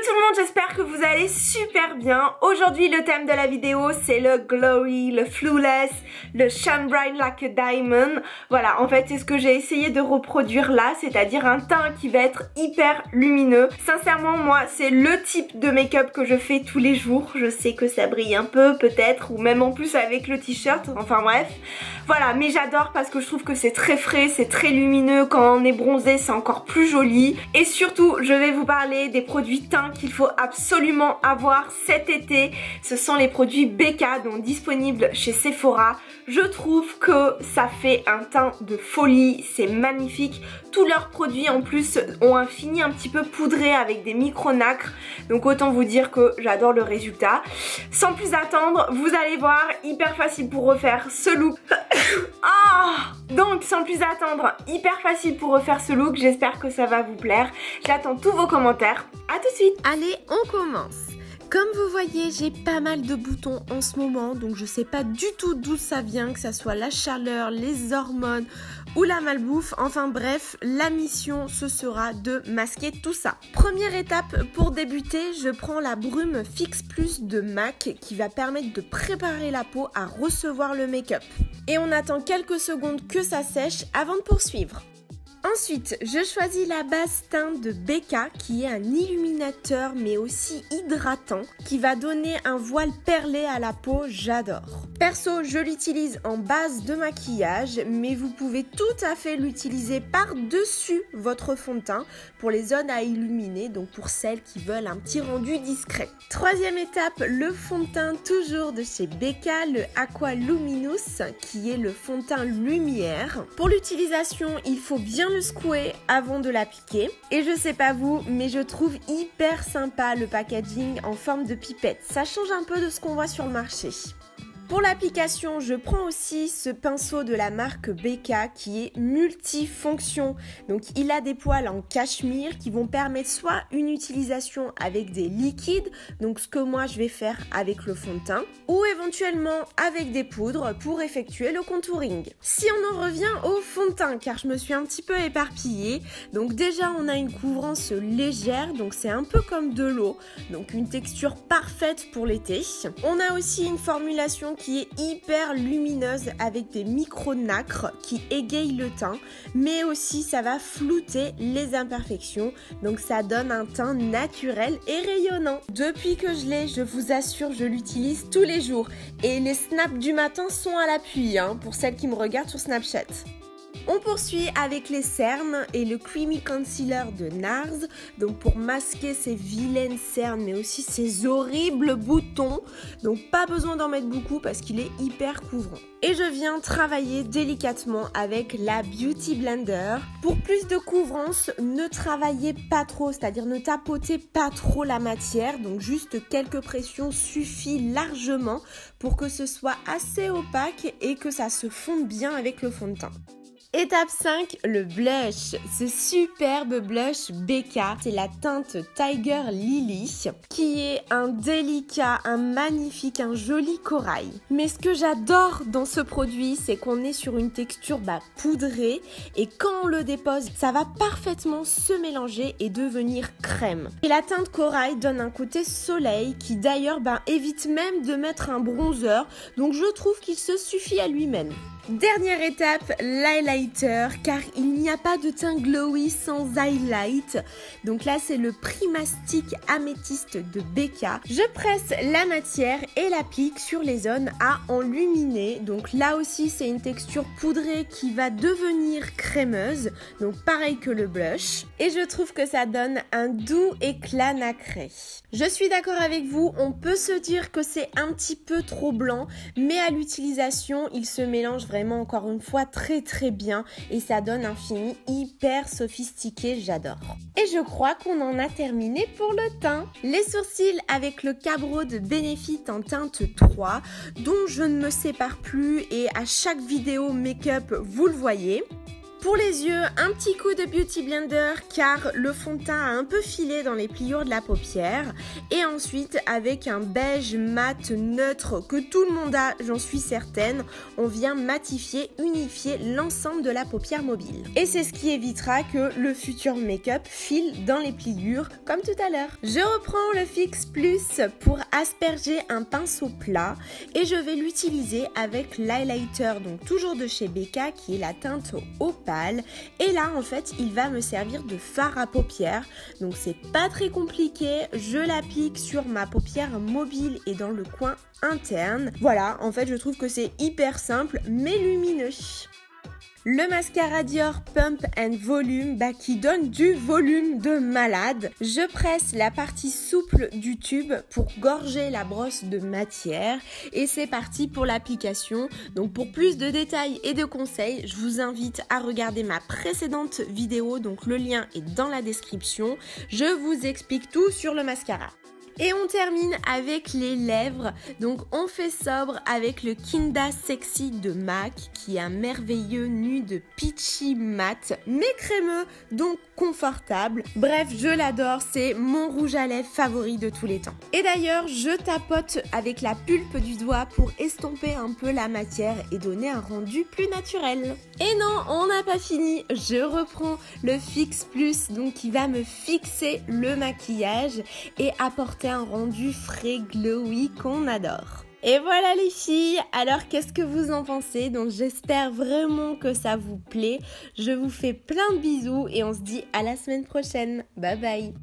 tout le monde, j'espère que vous allez super bien. Aujourd'hui le thème de la vidéo c'est le glowy, le flawless, le shine bright like a diamond. Voilà, en fait c'est ce que j'ai essayé de reproduire là, c'est-à-dire un teint qui va être hyper lumineux. Sincèrement moi c'est le type de make-up que je fais tous les jours. Je sais que ça brille un peu peut-être, ou même en plus avec le t-shirt, enfin bref. Voilà, mais j'adore parce que je trouve que c'est très frais, c'est très lumineux. Quand on est bronzé c'est encore plus joli. Et surtout je vais vous parler des produits teint qu'il faut absolument avoir cet été. Ce sont les produits BK, donc disponibles chez Sephora. Je trouve que ça fait un teint de folie, c'est magnifique. Tous leurs produits en plus ont un fini un petit peu poudré avec des micro-nacres. Donc autant vous dire que j'adore le résultat. Sans plus attendre, vous allez voir, hyper facile pour refaire ce look. Donc sans plus attendre, hyper facile pour refaire ce look. J'espère que ça va vous plaire. J'attends tous vos commentaires. À tout de suite. Allez, on commence. Comme vous voyez, j'ai pas mal de boutons en ce moment, donc je sais pas du tout d'où ça vient, que ça soit la chaleur, les hormones ou la malbouffe. Enfin bref, la mission ce sera de masquer tout ça. Première étape pour débuter, je prends la brume Fix Plus de MAC qui va permettre de préparer la peau à recevoir le make-up. Et on attend quelques secondes que ça sèche avant de poursuivre. Ensuite, je choisis la base teint de BK qui est un illuminateur mais aussi hydratant qui va donner un voile perlé à la peau, j'adore. Perso, je l'utilise en base de maquillage mais vous pouvez tout à fait l'utiliser par-dessus votre fond de teint pour les zones à illuminer, donc pour celles qui veulent un petit rendu discret. Troisième étape, le fond de teint toujours de chez BK, le Aqua Luminous qui est le fond de teint lumière. Pour l'utilisation, il faut bien le secouer avant de l'appliquer. Et je sais pas vous, mais je trouve hyper sympa le packaging en forme de pipette. Ça change un peu de ce qu'on voit sur le marché. Pour l'application, je prends aussi ce pinceau de la marque BK qui est multifonction. Donc il a des poils en cachemire qui vont permettre soit une utilisation avec des liquides, donc ce que moi je vais faire avec le fond de teint, ou éventuellement avec des poudres pour effectuer le contouring. Si on en revient au fond de teint, car je me suis un petit peu éparpillée, donc déjà on a une couvrance légère, donc c'est un peu comme de l'eau, donc une texture parfaite pour l'été. On a aussi une formulation qui est hyper lumineuse avec des micro-nacres qui égayent le teint, mais aussi ça va flouter les imperfections, donc ça donne un teint naturel et rayonnant. Depuis que je l'ai, je vous assure, je l'utilise tous les jours et les snaps du matin sont à l'appui pour celles qui me regardent sur Snapchat. On poursuit avec les cernes et le Creamy Concealer de NARS, donc pour masquer ces vilaines cernes mais aussi ces horribles boutons, donc pas besoin d'en mettre beaucoup parce qu'il est hyper couvrant. Et je viens travailler délicatement avec la Beauty Blender. Pour plus de couvrance, ne travaillez pas trop, c'est-à-dire ne tapotez pas trop la matière, donc juste quelques pressions suffit largement pour que ce soit assez opaque et que ça se fonde bien avec le fond de teint. Étape 5, le blush. Ce superbe blush BK, c'est la teinte Tiger Lily qui est un délicat, un magnifique, un joli corail. Mais ce que j'adore dans ce produit, c'est qu'on est sur une texture poudrée et quand on le dépose, ça va parfaitement se mélanger et devenir crème. Et la teinte corail donne un côté soleil qui d'ailleurs évite même de mettre un bronzer, donc je trouve qu'il se suffit à lui-même. Dernière étape, l'highlighter, car il n'y a pas de teint glowy sans highlight. Donc là, c'est le Primastic Améthyste de BK. Je presse la matière et l'applique sur les zones à enluminer. Donc là aussi, c'est une texture poudrée qui va devenir crémeuse. Donc pareil que le blush. Et je trouve que ça donne un doux éclat nacré. Je suis d'accord avec vous, on peut se dire que c'est un petit peu trop blanc, mais à l'utilisation, il se mélange vraiment encore une fois très bien et ça donne un fini hyper sophistiqué, j'adore. Et je crois qu'on en a terminé pour le teint. Les sourcils avec le Cabro de Benefit en teinte 3, dont je ne me sépare plus et à chaque vidéo make-up, vous le voyez. Pour les yeux, un petit coup de Beauty Blender car le fond de teint a un peu filé dans les pliures de la paupière. Et ensuite, avec un beige mat neutre que tout le monde a, j'en suis certaine, on vient matifier, unifier l'ensemble de la paupière mobile. Et c'est ce qui évitera que le futur make-up file dans les pliures comme tout à l'heure. Je reprends le Fix Plus pour asperger un pinceau plat et je vais l'utiliser avec l'highlighter, donc toujours de chez Becca, qui est la teinte Opale. Et là en fait il va me servir de fard à paupières, donc c'est pas très compliqué, je l'applique sur ma paupière mobile et dans le coin interne. Voilà, en fait je trouve que c'est hyper simple mais lumineux. Le mascara Dior Pump and Volume qui donne du volume de malade. Je presse la partie souple du tube pour gorger la brosse de matière et c'est parti pour l'application. Donc pour plus de détails et de conseils, je vous invite à regarder ma précédente vidéo, donc le lien est dans la description. Je vous explique tout sur le mascara. Et on termine avec les lèvres, donc on fait sobre avec le Kinda Sexy de MAC qui est un merveilleux nude peachy mat mais crémeux, donc confortable. Bref, je l'adore, c'est mon rouge à lèvres favori de tous les temps. Et d'ailleurs, je tapote avec la pulpe du doigt pour estomper un peu la matière et donner un rendu plus naturel. Et non, on n'a pas fini, je reprends le Fix Plus, donc qui va me fixer le maquillage et apporter un rendu frais glowy qu'on adore. Et voilà les filles, alors qu'est-ce que vous en pensez? Donc j'espère vraiment que ça vous plaît. Je vous fais plein de bisous et on se dit à la semaine prochaine. Bye bye.